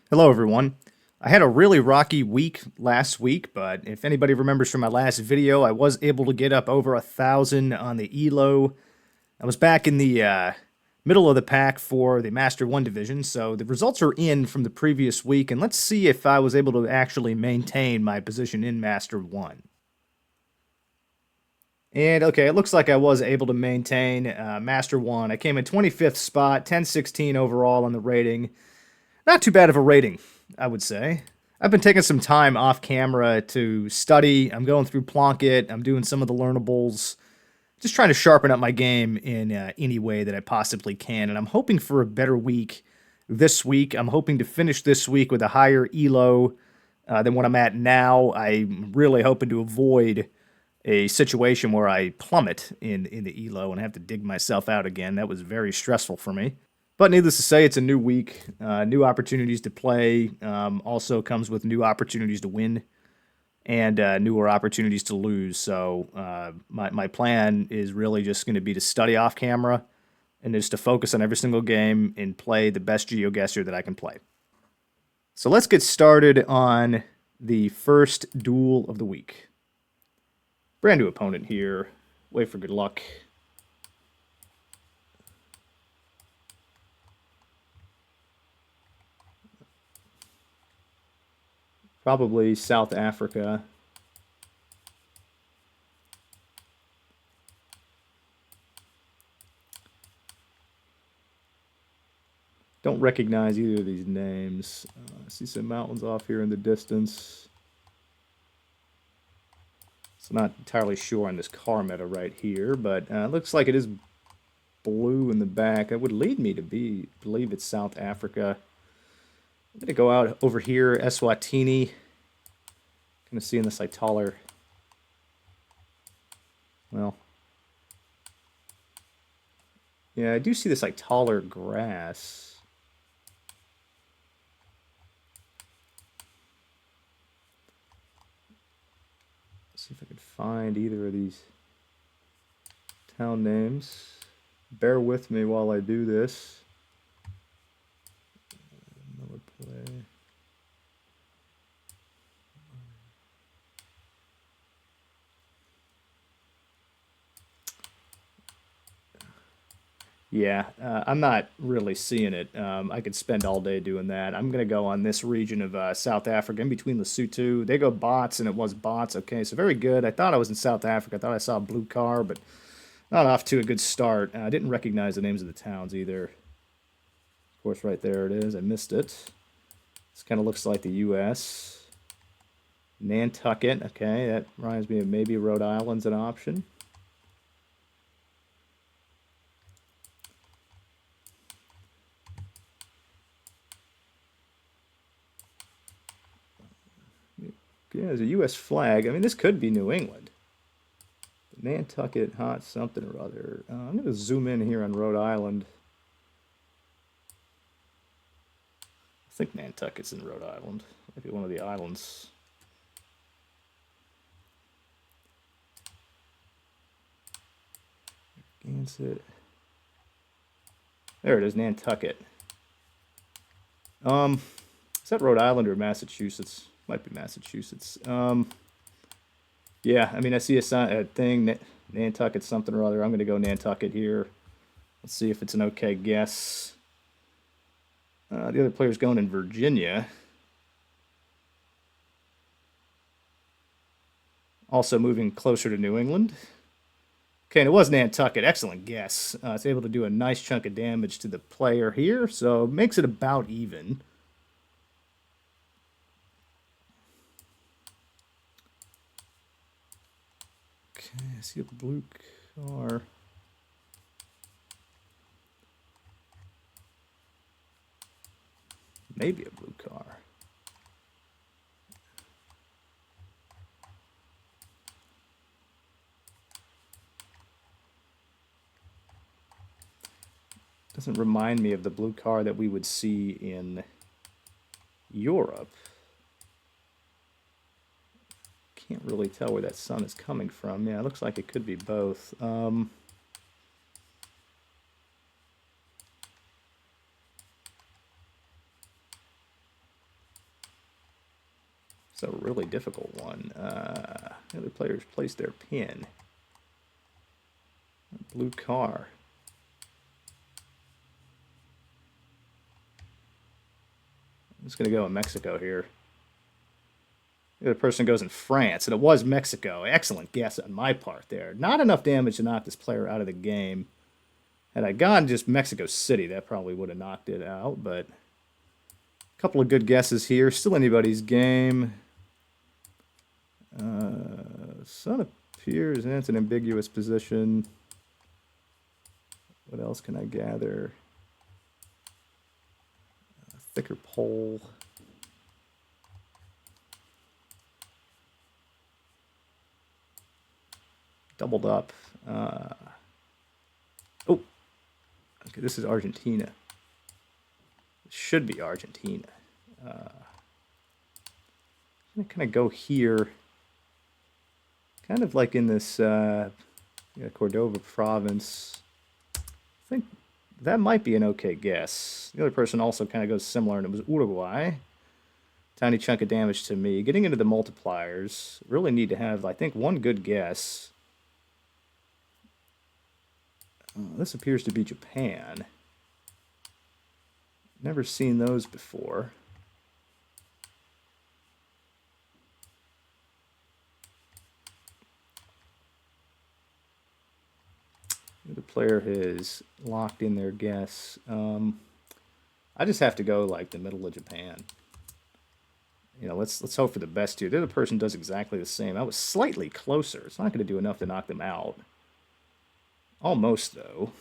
Hello, everyone. I had a really rocky week last week, but if anybody remembers from my last video, I was able to get up over 1,000 on the ELO. I was back in the middle of the pack for the Master 1 division, so the results are in from the previous week, and let's see if I was able to actually maintain my position in Master 1. And okay, it looks like I was able to maintain Master 1. I came in 25th spot, 1016 overall on the rating. Not too bad of a rating, I would say. I've been taking some time off camera to study. I'm going through Plonket. I'm doing some of the learnables. Just trying to sharpen up my game in any way that I possibly can. And I'm hoping for a better week this week. I'm hoping to finish this week with a higher ELO than what I'm at now. I'm really hoping to avoid a situation where I plummet in the ELO and have to dig myself out again. That was very stressful for me. But needless to say, it's a new week, new opportunities to play. Also comes with new opportunities to win and newer opportunities to lose. So my plan is really just going to be to study off camera and just to focus on every single game and play the best GeoGuessr that I can play. So let's get started on the first duel of the week. Brand new opponent here. Wait for good luck. Probably South Africa. Don't recognize either of these names. I see some mountains off here in the distance. So I'm not entirely sure on this car meta right here, but it looks like it is blue in the back. That would lead me to believe it's South Africa. I'm going to go out over here, Eswatini. Kind of seeing this like taller. Well, yeah, I do see this like taller grass. Let's see if I can find either of these town names. Bear with me while I do this. Another play. Yeah, I'm not really seeing it. I could spend all day doing that. I'm going to go on this region of South Africa, in between Lesotho. They go bots, and it was bots. Okay, so very good. I thought I was in South Africa. I thought I saw a blue car, but not off to a good start. I didn't recognize the names of the towns either. Of course, right there it is. I missed it. This kind of looks like the U.S. Nantucket. Okay, that reminds me of maybe Rhode Island's an option. Yeah, there's a U.S. flag. I mean, this could be New England. Nantucket, hot something or other. I'm going to zoom in here on Rhode Island. I think Nantucket's in Rhode Island. Maybe one of the islands. Gansett. There it is, Nantucket. Is that Rhode Island or Massachusetts? Might be Massachusetts. Yeah, I mean, I see a thing, Nantucket something or other. I'm going to go Nantucket here. Let's see if it's an okay guess. The other player's going in Virginia. Also moving closer to New England. Okay, and it was Nantucket. Excellent guess. It's able to do a nice chunk of damage to the player here, so it makes it about even. Okay, I see a blue car. Maybe a blue car. Doesn't remind me of the blue car that we would see in Europe. Can't really tell where that sun is coming from. Yeah, it looks like it could be both. It's a really difficult one. The other players placed their pin. Blue car. I'm just going to go in Mexico here. The other person goes in France, and it was Mexico. Excellent guess on my part there. Not enough damage to knock this player out of the game. Had I gone just Mexico City, that probably would have knocked it out, but a couple of good guesses here. Still anybody's game. Sun appears, and it's an ambiguous position. What else can I gather? A thicker pole. Doubled up. Oh, okay, this is Argentina. It should be Argentina. I'm going to kind of go here. Kind of like in this Cordova province. I think that might be an okay guess. The other person also kind of goes similar, and it was Uruguay. Tiny chunk of damage to me. Getting into the multipliers. Really need to have, I think, one good guess. This appears to be Japan. Never seen those before. The player has locked in their guess. I just have to go like the middle of Japan. You know, let's hope for the best here. The other person does exactly the same. I was slightly closer. It's not going to do enough to knock them out. Almost, though.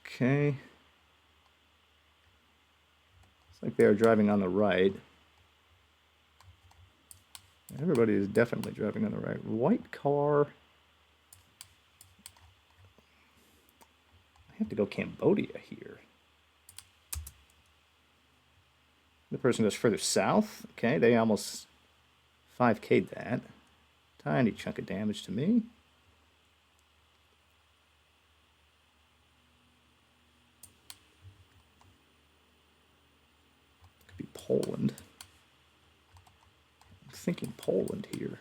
Okay. Looks like they are driving on the right. Everybody is definitely driving on the right. White car. I have to go Cambodia here. The person goes further south. Okay, they almost 5K'd that. Tiny chunk of damage to me. Could be Poland. I'm thinking Poland here.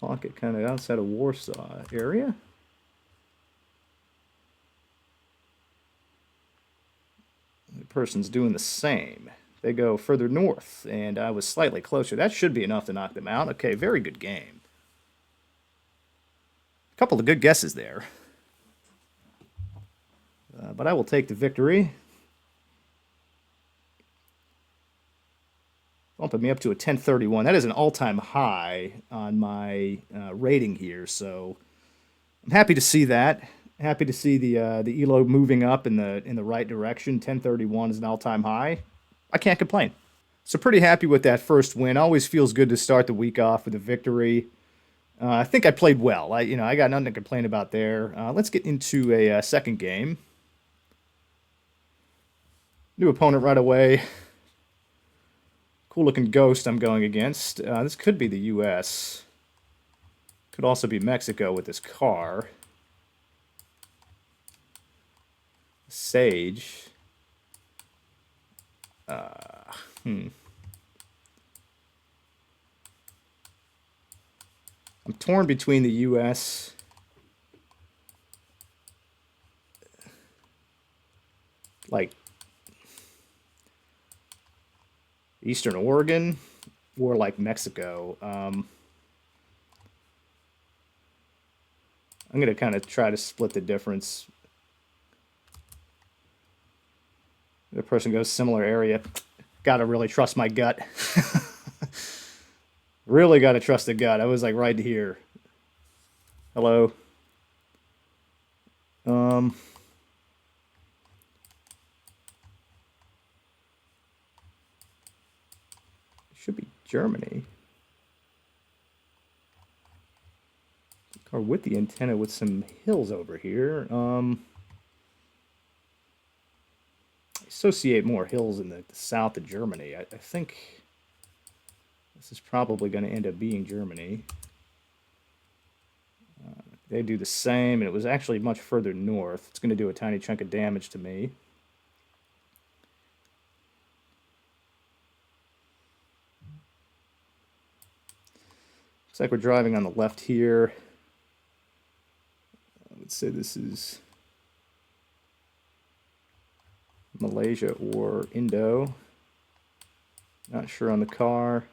Plonk it kind of outside of Warsaw area. The person's doing the same. They go further north, and I was slightly closer. That should be enough to knock them out. Okay, very good game. A couple of good guesses there. But I will take the victory. Bumping me up to a 1031. That is an all-time high on my rating here, so I'm happy to see that. Happy to see the elo moving up in the right direction. 1031 is an all-time high. I can't complain. So pretty happy with that first win. Always feels good to start the week off with a victory. I think I played well. I got nothing to complain about there. Let's get into a second game. New opponent right away. Cool looking ghost I'm going against. This could be the U.S. Could also be Mexico with this car. Sage. I'm torn between the U.S. like Eastern Oregon or like Mexico. I'm going to kind of try to split the difference. The person goes similar area. Got to really trust my gut. Really got to trust the gut. I was like right here. Hello. Should be Germany. Car with the antenna with some hills over here. Associate more hills in the south of Germany. I think this is probably going to end up being Germany. they do the same, and it was actually much further north. It's going to do a tiny chunk of damage to me. Looks like we're driving on the left here. Let's say this is Malaysia or Indo. Not sure on the car.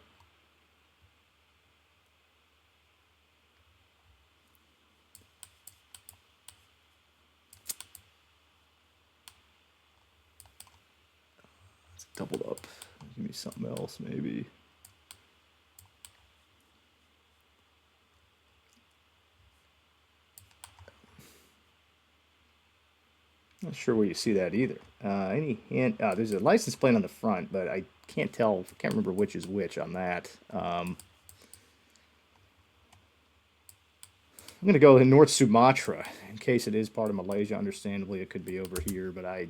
It's doubled up. Give me something else, maybe. Not sure where you see that either. Any hand? There's a license plate on the front, but I can't tell. I can't remember which is which on that. I'm going to go in North Sumatra in case it is part of Malaysia. Understandably, it could be over here, but I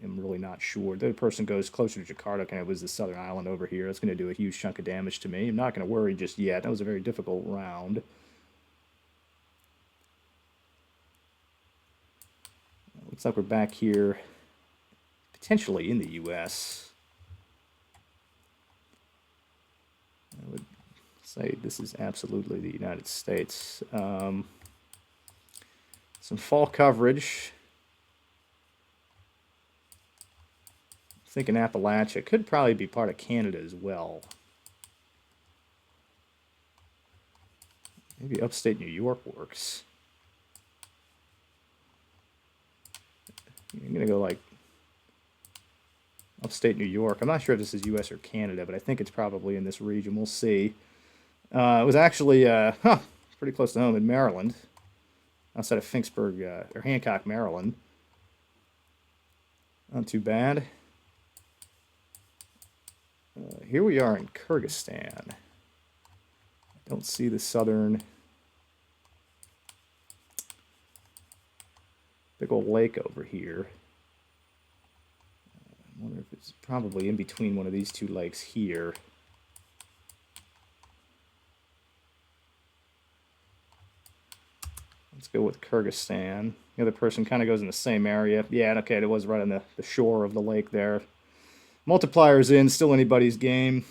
am really not sure. The other person goes closer to Jakarta, and it was the southern island over here. That's going to do a huge chunk of damage to me. I'm not going to worry just yet. That was a very difficult round. Looks like we're back here, potentially in the U.S. I would say this is absolutely the United States. Some fall coverage. I'm thinking Appalachia could probably be part of Canada as well. Maybe upstate New York works. I'm going to go like upstate New York. I'm not sure if this is U.S. or Canada, but I think it's probably in this region. We'll see. It was actually pretty close to home in Maryland, outside of Finksburg, or Hancock, Maryland. Not too bad. Here we are in Kyrgyzstan. I don't see the southern... Big old lake over here. I wonder if it's probably in between one of these two lakes here. Let's go with Kyrgyzstan. The other person kind of goes in the same area. Yeah, okay, it was right on the shore of the lake there. Multiplier's in, still anybody's game.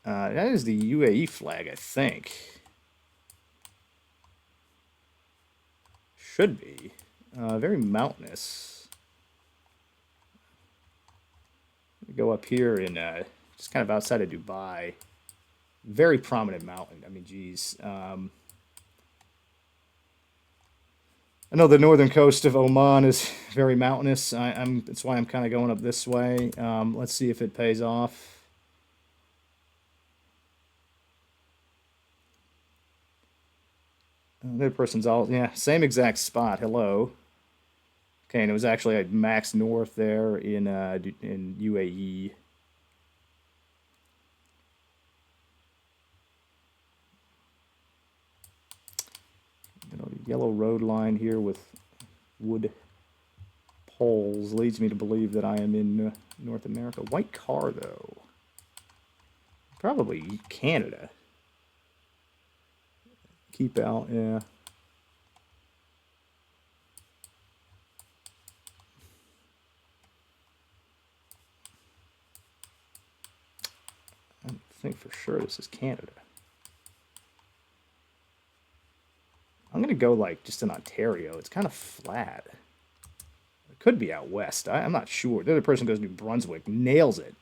That is the UAE flag, I think. Should be. Very mountainous. We go up here in just kind of outside of Dubai. Very prominent mountain. I mean, geez. I know the northern coast of Oman is very mountainous. That's why I'm kind of going up this way. Let's see if it pays off. That person's all, yeah, same exact spot. Hello. Okay, and it was actually at max north there in UAE. Yellow road line here with wood poles leads me to believe that I am in North America. White car, though. Probably Canada. Keep out, yeah. I think for sure this is Canada. I'm going to go like just in Ontario. It's kind of flat. It could be out west. I'm not sure. The other person goes New Brunswick. Nails it.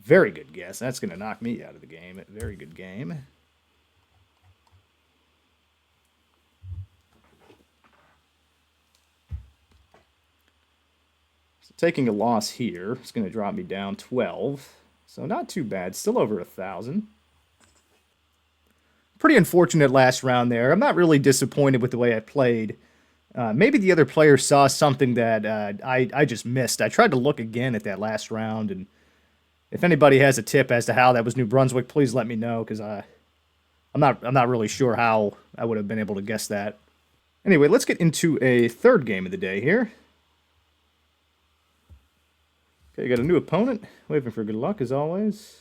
Very good guess. That's going to knock me out of the game. Very good game. So taking a loss here, it's going to drop me down 12. So not too bad. Still over 1,000. Pretty unfortunate last round there. I'm not really disappointed with the way I played. Maybe the other player saw something that I just missed. I tried to look again at that last round, and if anybody has a tip as to how that was New Brunswick, please let me know, because I'm not really sure how I would have been able to guess that. Anyway, let's get into a third game of the day here. Okay, got a new opponent. Waiting for good luck as always.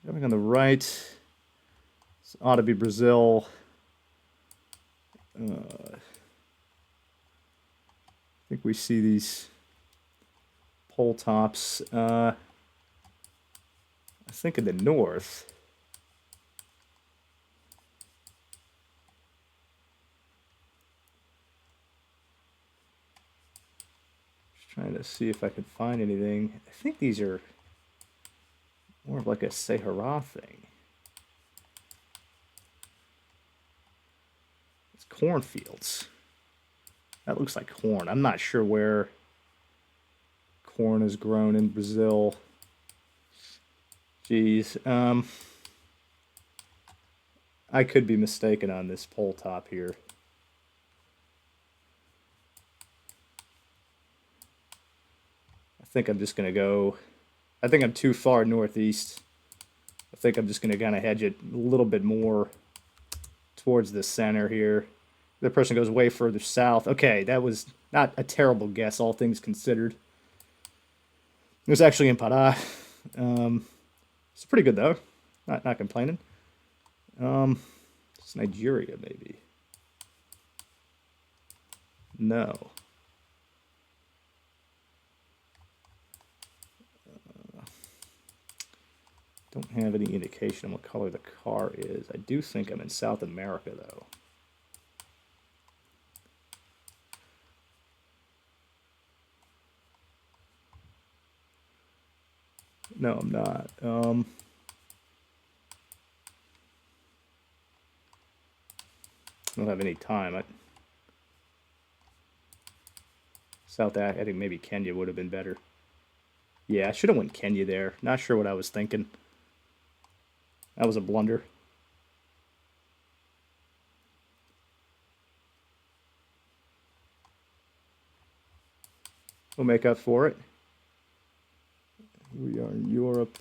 Going on the right, this ought to be Brazil. I think we see these pole tops. I think in the north. Just trying to see if I could find anything. I think these are more of like a Sahara thing. It's cornfields. That looks like corn. I'm not sure where corn is grown in Brazil. Jeez. I could be mistaken on this pole top here. I think I'm just going to go... I think I'm too far northeast. I think I'm just going to kind of hedge it a little bit more towards the center here. The person goes way further south. Okay, that was not a terrible guess, all things considered. It was actually in Pará. It's pretty good, though. Not complaining. It's Nigeria, maybe. No. Don't have any indication on what color the car is. I do think I'm in South America, though. No, I'm not. I don't have any time. I think maybe Kenya would have been better. Yeah, I should have went Kenya there. Not sure what I was thinking. That was a blunder. We'll make up for it. Here we are in Europe.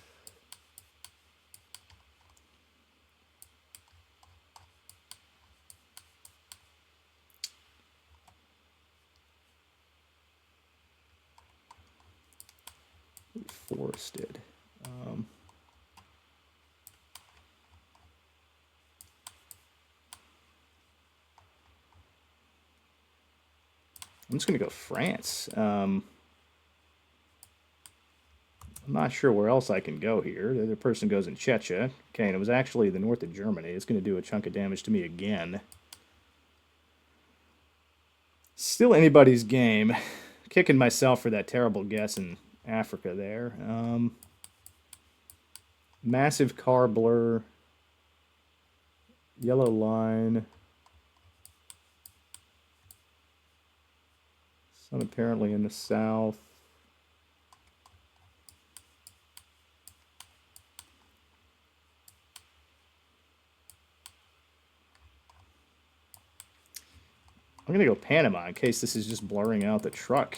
Forested. I'm just going to go France. I'm not sure where else I can go here. The other person goes in Czechia. Okay, and it was actually the north of Germany. It's going to do a chunk of damage to me again. Still anybody's game. Kicking myself for that terrible guess in Africa there. Massive car blur. Yellow line. Sun apparently in the south. I'm going to go Panama in case this is just blurring out the truck.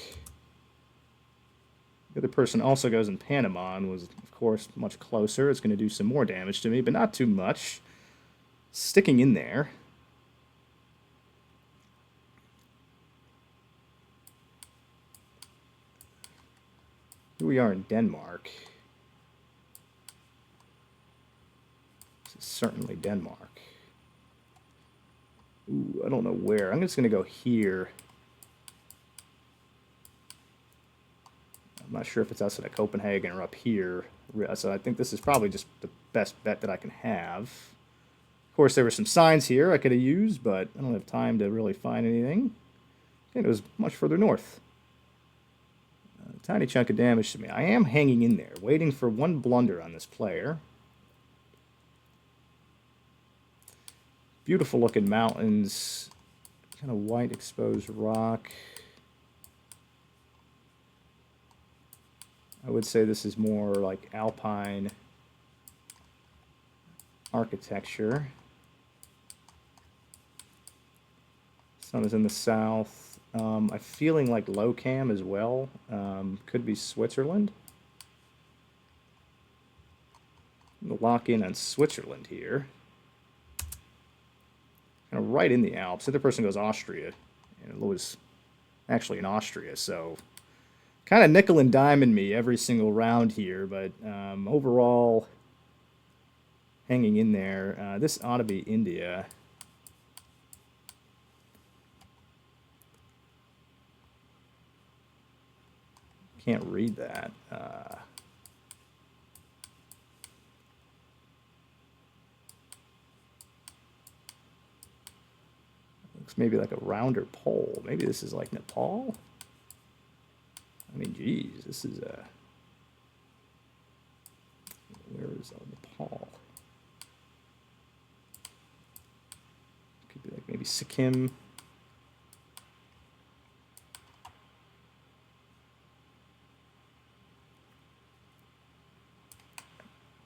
The other person also goes in Panama and was, of course, much closer. It's going to do some more damage to me, but not too much. Sticking in there. Here we are in Denmark. This is certainly Denmark. Ooh, I don't know where. I'm just going to go here. I'm not sure if it's outside of Copenhagen or up here. So I think this is probably just the best bet that I can have. Of course, there were some signs here I could have used, but I don't have time to really find anything. And it was much further north. A tiny chunk of damage to me. I am hanging in there, waiting for one blunder on this player. Beautiful looking mountains. Kind of white exposed rock. I would say this is more like alpine architecture. Sun is in the south. I'm feeling like low cam as well. Could be Switzerland. I'm going to lock in on Switzerland here. Kind of right in the Alps. The other person goes Austria. And it was actually in Austria, so kind of nickel and diming me every single round here, but overall hanging in there. This ought to be India. Can't read that. Looks maybe like a rounder pole. Maybe this is like Nepal? I mean, geez, this is a... Where is Nepal? Could be like maybe Sikkim.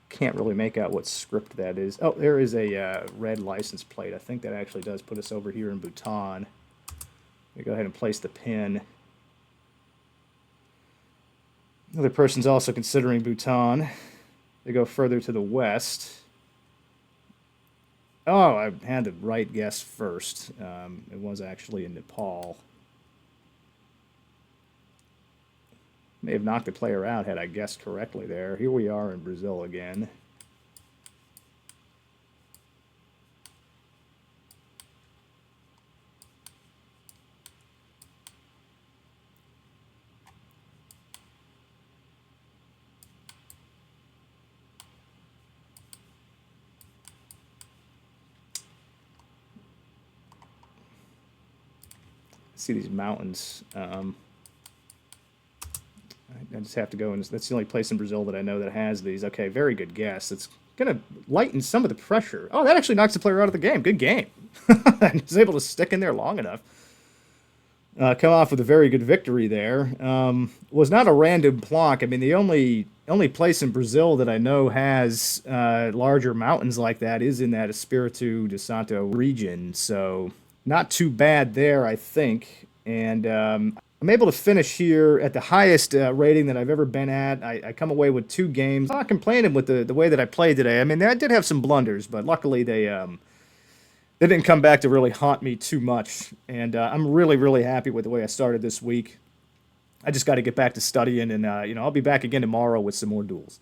Can't really make out what script that is. Oh, there is a red license plate. I think that actually does put us over here in Bhutan. We go ahead and place the pin. Another person's also considering Bhutan. They go further to the west. Oh, I had the right guess first. It was actually in Nepal. May have knocked the player out had I guessed correctly there. Here we are in Brazil again. See these mountains. I just have to go, and that's the only place in Brazil that I know that has these. Okay, very good guess. It's going to lighten some of the pressure. Oh, that actually knocks the player out of the game. Good game. I was able to stick in there long enough. Come off with a very good victory there. Was not a random plonk. I mean, the only place in Brazil that I know has larger mountains like that is in that Espírito de Santo region. So not too bad there, I think. And I'm able to finish here at the highest rating that I've ever been at. I come away with 2 games. I'm not complaining with the way that I played today. I mean, I did have some blunders, but luckily they didn't come back to really haunt me too much. And I'm really, really happy with the way I started this week. I just got to get back to studying, and I'll be back again tomorrow with some more duels.